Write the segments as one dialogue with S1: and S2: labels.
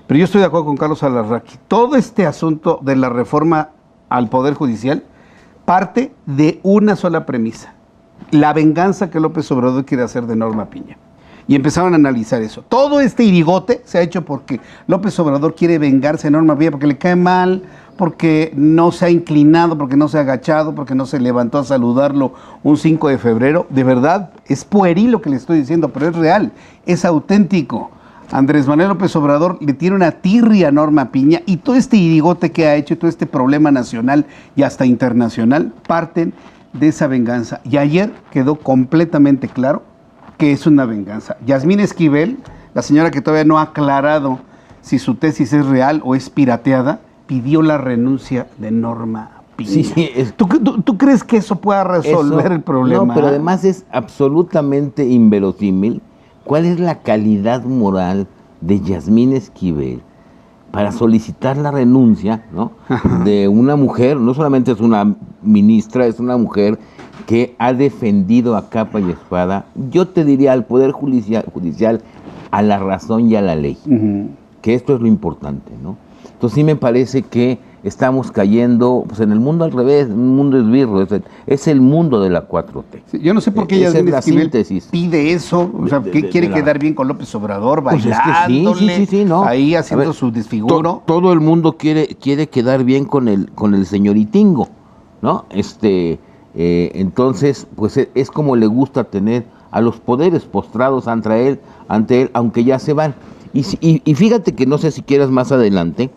S1: Pero yo estoy de acuerdo con Carlos Alarraqui. Todo este asunto de la reforma al Poder Judicial parte de una sola premisa: la venganza que López Obrador quiere hacer de Norma Piña. Y empezaron a analizar eso. Todo este irigote se ha hecho porque López Obrador quiere vengarse de Norma Piña, porque le cae mal, porque no se ha inclinado, porque no se ha agachado, porque no se levantó a saludarlo un 5 de febrero. De verdad, es pueril lo que le estoy diciendo, pero es real, es auténtico. Andrés Manuel López Obrador le tiene una tirria a Norma Piña, y todo este irigote que ha hecho, todo este problema nacional y hasta internacional, parten de esa venganza. Y ayer quedó completamente claro que es una venganza. Yasmín Esquivel, la señora que todavía no ha aclarado si su tesis es real o es pirateada, pidió la renuncia de Norma Piña.
S2: Sí,
S1: ¿Tú crees que eso pueda resolver el problema?
S2: No, pero además es absolutamente inverosímil. ¿Cuál es la calidad moral de Yasmín Esquivel para solicitar la renuncia, ¿no?, de una mujer? No solamente es una ministra, es una mujer que ha defendido a capa y espada, yo te diría, al Poder Judicial, a la razón y a la ley, que esto es lo importante, ¿no? Entonces sí me parece que estamos cayendo pues, en el mundo al revés, un mundo esbirro, es el mundo de la 4T.
S1: Sí, yo no sé por qué ella pide eso, o sea, ¿qué quiere quedar bien con López Obrador, bailándole,
S2: pues es que sí, ¿no?
S1: Ahí haciendo su desfiguro?
S2: Todo el mundo quiere quedar bien con el señoritingo, ¿no? Entonces, pues es como le gusta tener a los poderes postrados ante él, aunque ya se van. Y fíjate que no sé si quieras más adelante,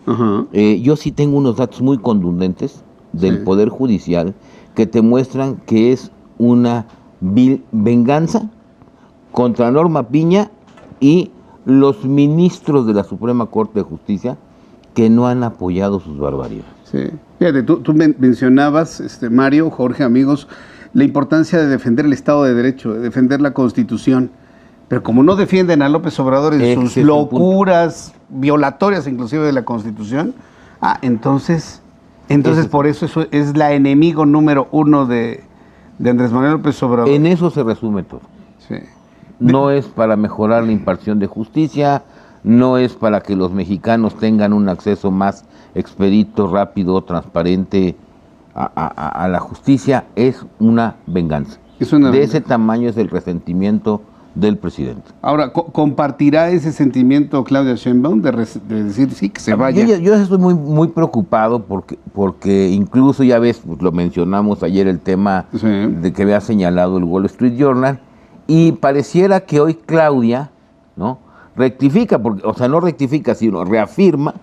S2: yo sí tengo unos datos muy contundentes del Poder Judicial que te muestran que es una vil venganza contra Norma Piña y los ministros de la Suprema Corte de Justicia que no han apoyado sus barbaridades.
S1: Sí. Fíjate, tú mencionabas, Mario, Jorge, amigos, la importancia de defender el Estado de Derecho, de defender la Constitución. Pero como no defienden a López Obrador en sus locuras violatorias inclusive de la Constitución, entonces por eso es la enemigo número uno de Andrés Manuel López Obrador.
S2: En eso se resume todo.
S1: Sí.
S2: No es para mejorar la impartición de justicia, no es para que los mexicanos tengan un acceso más expedito, rápido, transparente a la justicia, es una venganza. De ese tamaño es el resentimiento del presidente.
S1: Ahora, ¿compartirá ese sentimiento Claudia Sheinbaum de decir sí, que se vaya?
S2: Yo estoy muy, muy preocupado porque incluso, ya ves, pues, lo mencionamos ayer, el tema de que había señalado el Wall Street Journal, y pareciera que hoy Claudia, ¿no?, rectifica, no rectifica, sino reafirma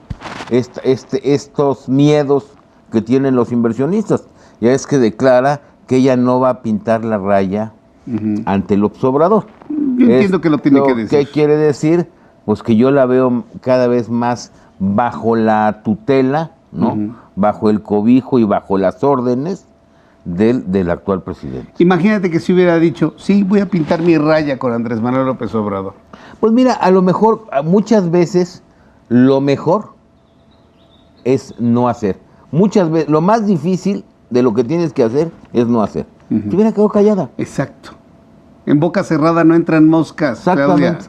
S2: estos miedos que tienen los inversionistas. Ya es que declara que ella no va a pintar la raya ante el López Obrador.
S1: Yo entiendo que lo tiene que decir.
S2: ¿Qué quiere decir? Pues que yo la veo cada vez más bajo la tutela, ¿no?, bajo el cobijo y bajo las órdenes del actual presidente.
S1: Imagínate que si hubiera dicho, sí, voy a pintar mi raya con Andrés Manuel López Obrador.
S2: Pues mira, a lo mejor, muchas veces, lo mejor es no hacer. Muchas veces, lo más difícil de lo que tienes que hacer es no hacer. Te hubiera quedado callada.
S1: Exacto. En boca cerrada no entran moscas.
S2: Exactamente.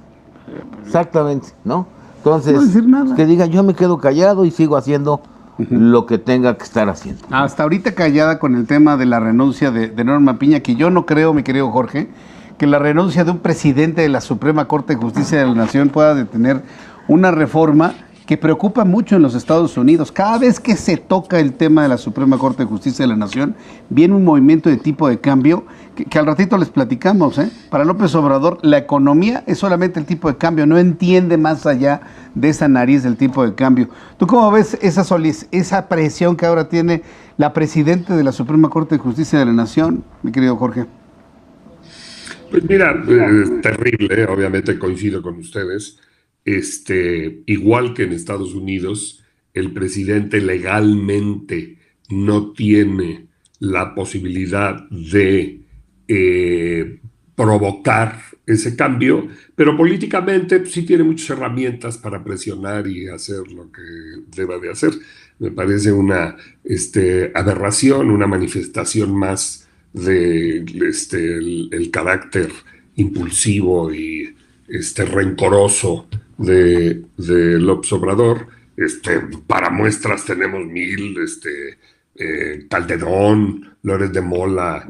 S2: Exactamente, ¿no? Entonces,
S1: no decir nada.
S2: Que diga, yo me quedo callado y sigo haciendo lo que tenga que estar haciendo.
S1: Hasta ahorita callada con el tema de la renuncia de Norma Piña, que yo no creo, mi querido Jorge, que la renuncia de un presidente de la Suprema Corte de Justicia de la Nación pueda detener una reforma que preocupa mucho en los Estados Unidos. Cada vez que se toca el tema de la Suprema Corte de Justicia de la Nación, viene un movimiento de tipo de cambio que al ratito les platicamos. Para López Obrador, la economía es solamente el tipo de cambio, no entiende más allá de esa nariz del tipo de cambio. ¿Tú cómo ves esa presión que ahora tiene la presidenta de la Suprema Corte de Justicia de la Nación, mi querido Jorge?
S3: Pues mira, terrible, obviamente coincido con ustedes. Igual que en Estados Unidos, el presidente legalmente no tiene la posibilidad de provocar ese cambio, pero políticamente sí tiene muchas herramientas para presionar y hacer lo que deba de hacer. Me parece una aberración, una manifestación más de el carácter impulsivo y rencoroso de López Obrador. Para muestras tenemos mil, Calderón, Lórez de Mola,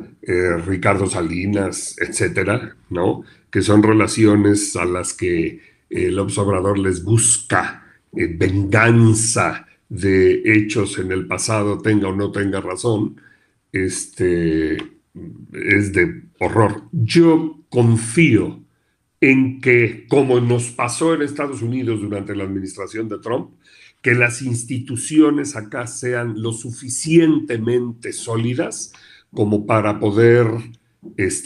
S3: Ricardo Salinas, etcétera, ¿no? Que son relaciones a las que López Obrador les busca venganza de hechos en el pasado, tenga o no tenga razón. Es de horror. Yo confío en que, como nos pasó en Estados Unidos durante la administración de Trump, que las instituciones acá sean lo suficientemente sólidas como para poder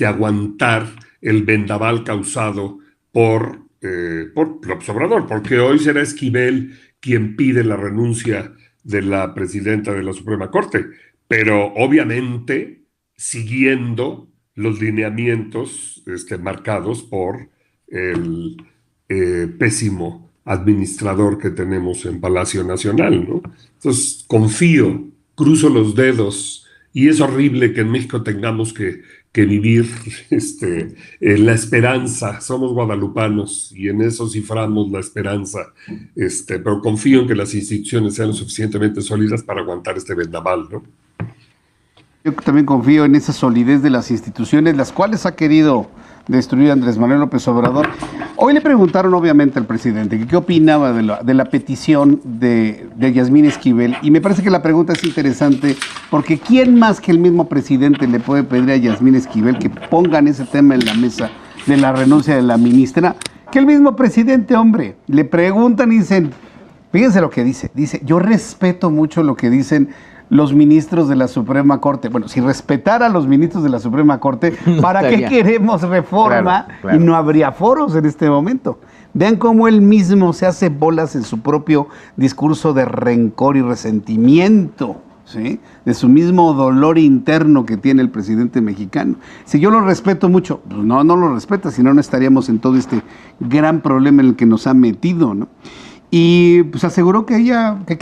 S3: aguantar el vendaval causado por López Obrador, porque hoy será Esquivel quien pide la renuncia de la presidenta de la Suprema Corte, pero obviamente siguiendo los lineamientos marcados por el pésimo administrador que tenemos en Palacio Nacional, ¿no? Entonces confío, cruzo los dedos, y es horrible que en México tengamos que vivir en la esperanza. Somos guadalupanos y en eso ciframos la esperanza, pero confío en que las instituciones sean lo suficientemente sólidas para aguantar este vendaval, ¿no?
S1: Yo también confío en esa solidez de las instituciones, las cuales ha querido destruir Andrés Manuel López Obrador. Hoy le preguntaron obviamente al presidente que qué opinaba de la petición de Yasmín Esquivel, y me parece que la pregunta es interesante porque ¿quién más que el mismo presidente le puede pedir a Yasmín Esquivel que pongan ese tema en la mesa de la renuncia de la ministra? Que el mismo presidente, hombre, le preguntan y dicen, fíjense lo que dice, yo respeto mucho lo que dicen los ministros de la Suprema Corte. Bueno, si respetara a los ministros de la Suprema Corte, ¿para qué queremos reforma? Claro. Y no habría foros en este momento. Vean cómo él mismo se hace bolas en su propio discurso de rencor y resentimiento, ¿sí? De su mismo dolor interno que tiene el presidente mexicano. Si yo lo respeto mucho, pues no lo respeta, si no, no estaríamos en todo este gran problema en el que nos ha metido, ¿no? Y pues aseguró que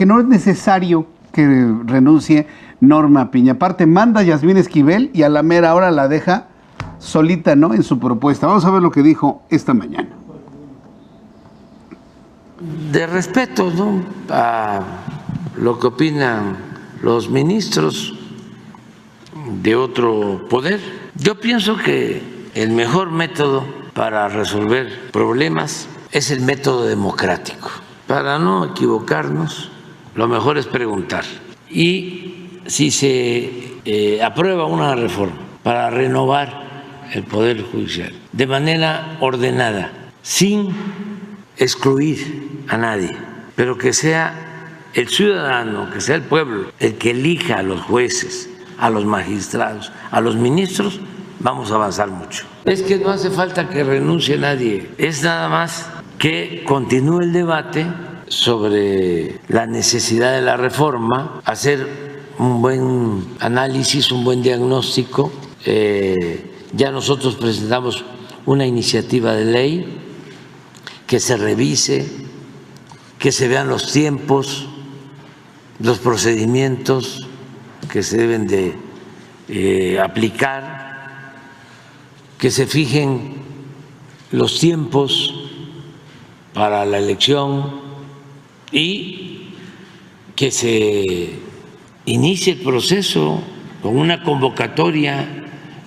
S1: no es necesario que renuncie Norma Piña. Aparte, manda a Yasmín Esquivel y a la mera hora la deja solita, ¿no?, en su propuesta. Vamos a ver lo que dijo esta mañana.
S4: De respeto, ¿no?, a lo que opinan los ministros de otro poder. Yo pienso que el mejor método para resolver problemas es el método democrático. Para no equivocarnos, lo mejor es preguntar. Y si se aprueba una reforma para renovar el Poder Judicial de manera ordenada, sin excluir a nadie, pero que sea el ciudadano, que sea el pueblo, el que elija a los jueces, a los magistrados, a los ministros, vamos a avanzar mucho. Es que no hace falta que renuncie nadie, es nada más que continúe el debate sobre la necesidad de la reforma, hacer un buen análisis, un buen diagnóstico. Ya nosotros presentamos una iniciativa de ley, que se revise, que se vean los tiempos, los procedimientos que se deben de aplicar, que se fijen los tiempos para la elección y que se inicie el proceso con una convocatoria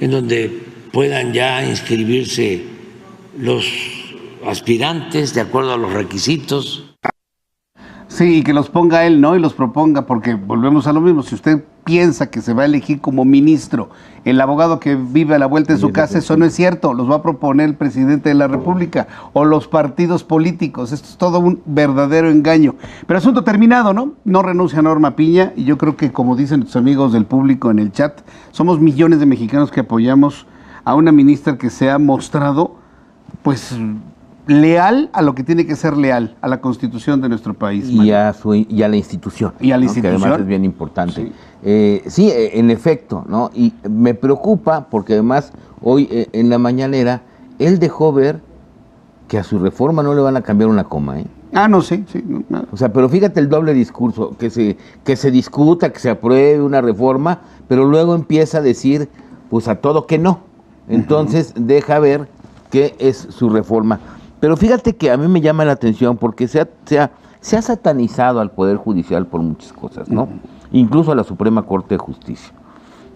S4: en donde puedan ya inscribirse los aspirantes de acuerdo a los requisitos.
S1: Sí, y que los ponga él, ¿no? Y los proponga, porque volvemos a lo mismo. Si usted piensa que se va a elegir como ministro el abogado que vive a la vuelta de su casa, eso no es cierto. Los va a proponer el presidente de la República o los partidos políticos. Esto es todo un verdadero engaño. Pero asunto terminado, ¿no? No renuncia Norma Piña, y yo creo que, como dicen nuestros amigos del público en el chat, somos millones de mexicanos que apoyamos a una ministra que se ha mostrado, pues, leal a lo que tiene que ser leal, a la Constitución de nuestro país.
S2: Y a la institución.
S1: Y a la institución.
S2: Que además es bien importante. Sí, en efecto, ¿no? Y me preocupa porque además hoy en la mañanera él dejó ver que a su reforma no le van a cambiar una coma, ¿eh?
S1: Ah, no, sí. No.
S2: O sea, pero fíjate el doble discurso, que se discuta, que se apruebe una reforma, pero luego empieza a decir, pues a todo que no. Entonces deja ver qué es su reforma. Pero fíjate que a mí me llama la atención porque se ha satanizado al Poder Judicial por muchas cosas, ¿no? Incluso a la Suprema Corte de Justicia.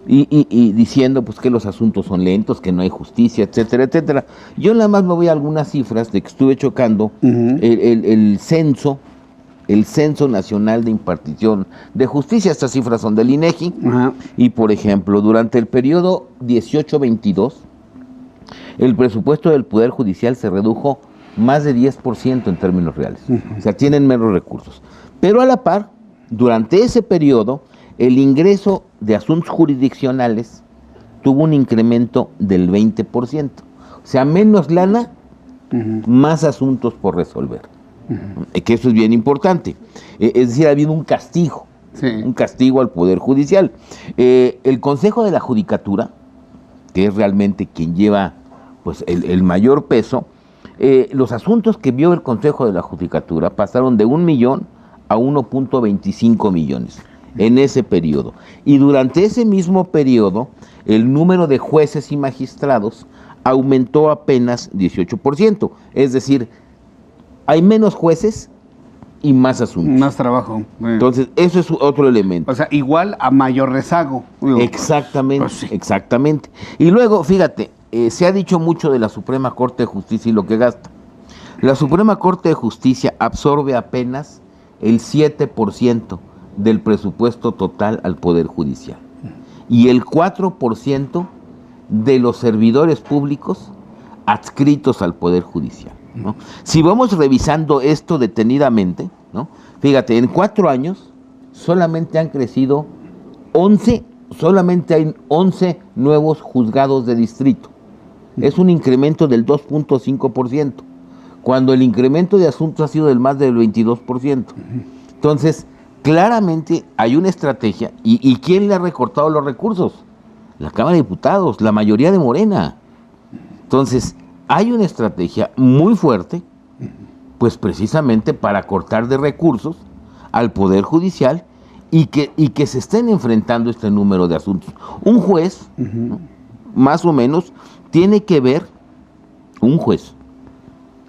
S2: Y diciendo pues que los asuntos son lentos, que no hay justicia, etcétera, etcétera. Yo nada más me voy a algunas cifras de que estuve chocando el censo nacional de impartición de justicia. Estas cifras son del INEGI. Y por ejemplo, durante el periodo 18-22, el presupuesto del Poder Judicial se redujo más de 10% en términos reales. O sea, tienen menos recursos. Pero a la par, durante ese periodo, el ingreso de asuntos jurisdiccionales tuvo un incremento del 20%. O sea, menos lana, más asuntos por resolver. Que eso es bien importante. Es decir, ha habido un castigo, un castigo al Poder Judicial. El Consejo de la Judicatura, que es realmente quien lleva pues el mayor peso, los asuntos que vio el Consejo de la Judicatura pasaron de 1 millón a 1.25 millones en ese periodo. Y durante ese mismo periodo, el número de jueces y magistrados aumentó apenas 18%. Es decir, hay menos jueces y más asuntos.
S1: Más trabajo.
S2: Entonces, eso es otro elemento.
S1: O sea, igual a mayor rezago.
S2: Exactamente,
S1: Pues sí.
S2: Exactamente. Y luego, fíjate, se ha dicho mucho de la Suprema Corte de Justicia y lo que gasta. La Suprema Corte de Justicia absorbe apenas el 7% del presupuesto total al Poder Judicial y el 4% de los servidores públicos adscritos al Poder Judicial, ¿no? Si vamos revisando esto detenidamente, ¿no? Fíjate, en 4 años solamente han crecido 11, solamente hay 11 nuevos juzgados de distrito. Es un incremento del 2.5%, cuando el incremento de asuntos ha sido del más del 22%. Entonces, claramente hay una estrategia. ¿Y quién le ha recortado los recursos? La Cámara de Diputados, la mayoría de Morena. Entonces, hay una estrategia muy fuerte, pues precisamente para cortar de recursos al Poder Judicial y que se estén enfrentando este número de asuntos. Un juez, ¿no? Más o menos, tiene que ver, un juez,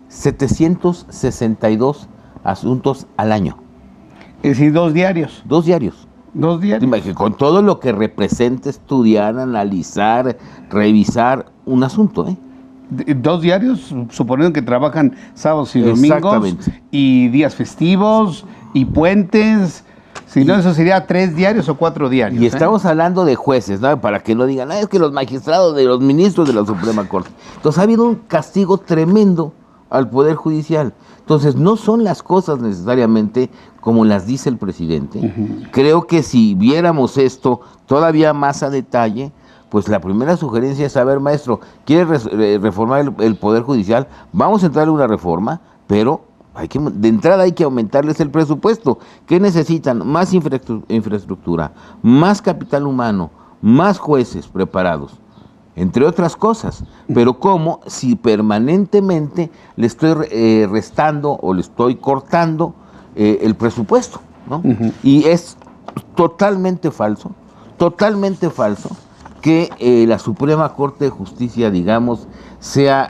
S2: 762 asuntos al año.
S1: Es decir, 2 diarios.
S2: 2 diarios.
S1: 2 diarios.
S2: Con todo lo que representa estudiar, analizar, revisar un asunto,
S1: 2 diarios, suponiendo que trabajan sábados y domingos, y días festivos, y puentes. Si no, eso sería 3 diarios o 4 diarios.
S2: Y estamos hablando de jueces, ¿no? Para que no digan, es que los magistrados de los ministros de la Suprema Corte. Entonces ha habido un castigo tremendo al Poder Judicial. Entonces no son las cosas necesariamente como las dice el presidente. Creo que si viéramos esto todavía más a detalle, pues la primera sugerencia es, a ver, maestro, ¿quiere reformar el Poder Judicial? Vamos a entrarle una reforma, pero de entrada hay que aumentarles el presupuesto. ¿Qué necesitan? Más infraestructura, más capital humano, más jueces preparados, entre otras cosas. Pero ¿cómo? Si permanentemente le estoy restando o le estoy cortando el presupuesto, ¿no? Y es totalmente falso que la Suprema Corte de Justicia, digamos, sea,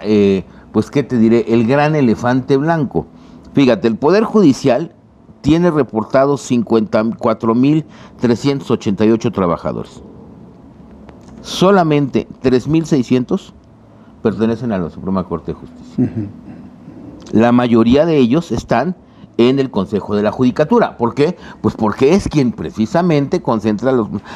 S2: pues, ¿qué te diré?, el gran elefante blanco. Fíjate, el Poder Judicial tiene reportados 54.388 trabajadores. Solamente 3.600 pertenecen a la Suprema Corte de Justicia. La mayoría de ellos están en el Consejo de la Judicatura. ¿Por qué? Pues porque es quien precisamente concentra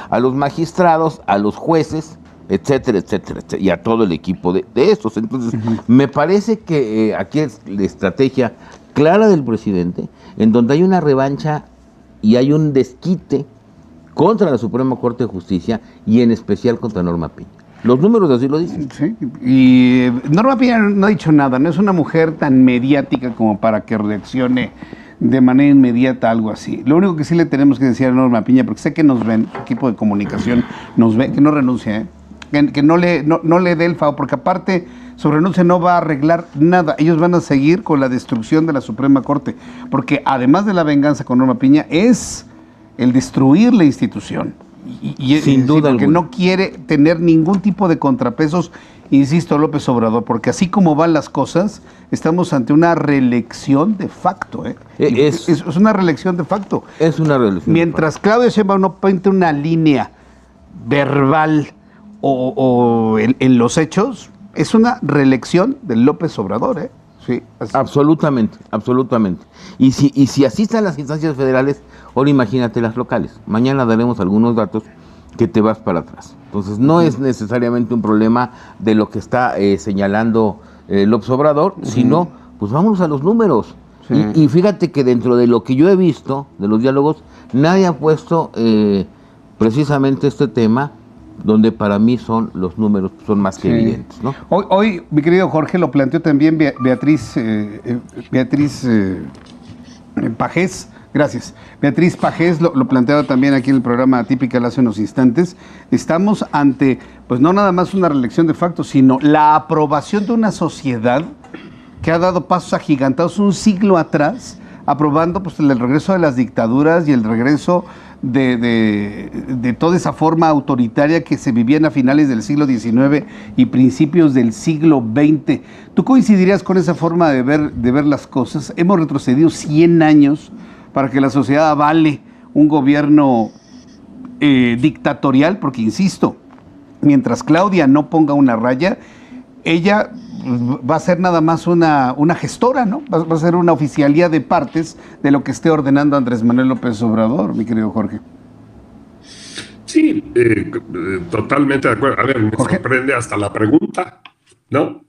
S2: a los magistrados, a los jueces, etcétera, etcétera, etcétera, y a todo el equipo de estos. Entonces, me parece que aquí es la estrategia clara del presidente, en donde hay una revancha y hay un desquite contra la Suprema Corte de Justicia y en especial contra Norma Piña. Los números así lo dicen.
S1: Sí, y Norma Piña no ha dicho nada, no es una mujer tan mediática como para que reaccione de manera inmediata a algo así. Lo único que sí le tenemos que decir a Norma Piña, porque sé que nos ven, su equipo de comunicación nos ve, que no renuncie, que no le dé el favor, porque aparte su renuncia no va a arreglar nada. Ellos van a seguir con la destrucción de la Suprema Corte, porque además de la venganza con Norma Piña es el destruir la institución.
S2: Sin duda
S1: porque
S2: alguna.
S1: no quiere tener ningún tipo de contrapesos insisto, López Obrador, porque así como van las cosas, estamos ante una reelección de facto. Es una reelección de facto.
S2: Es una reelección.
S1: Mientras Claudia Sheinbaum no pinte una línea verbal o en los hechos, es una reelección de López Obrador, Sí,
S2: absolutamente, absolutamente. Y si así están las instancias federales, ahora imagínate las locales. Mañana daremos algunos datos que te vas para atrás. Entonces no es necesariamente un problema de lo que está señalando López Obrador, sino, pues vámonos a los números. Sí. Y fíjate que dentro de lo que yo he visto, de los diálogos, nadie ha puesto precisamente este tema, donde para mí los números son más que evidentes, ¿no?
S1: Hoy, mi querido Jorge, lo planteó también Beatriz Pajés. Gracias. Beatriz Pajés lo planteaba también aquí en el programa Atípica hace unos instantes. Estamos ante, pues no nada más una reelección de facto, sino la aprobación de una sociedad que ha dado pasos agigantados un siglo atrás, aprobando pues el regreso de las dictaduras y el regreso de toda esa forma autoritaria que se vivían a finales del siglo XIX y principios del siglo XX. ¿Tú coincidirías con esa forma de ver las cosas? Hemos retrocedido 100 años para que la sociedad avale un gobierno dictatorial, porque insisto, mientras Claudia no ponga una raya, ella va a ser nada más una gestora, ¿no? Va a ser una oficialía de partes de lo que esté ordenando Andrés Manuel López Obrador, mi querido Jorge.
S3: Sí, totalmente de acuerdo. A ver, me sorprende hasta la pregunta, ¿no?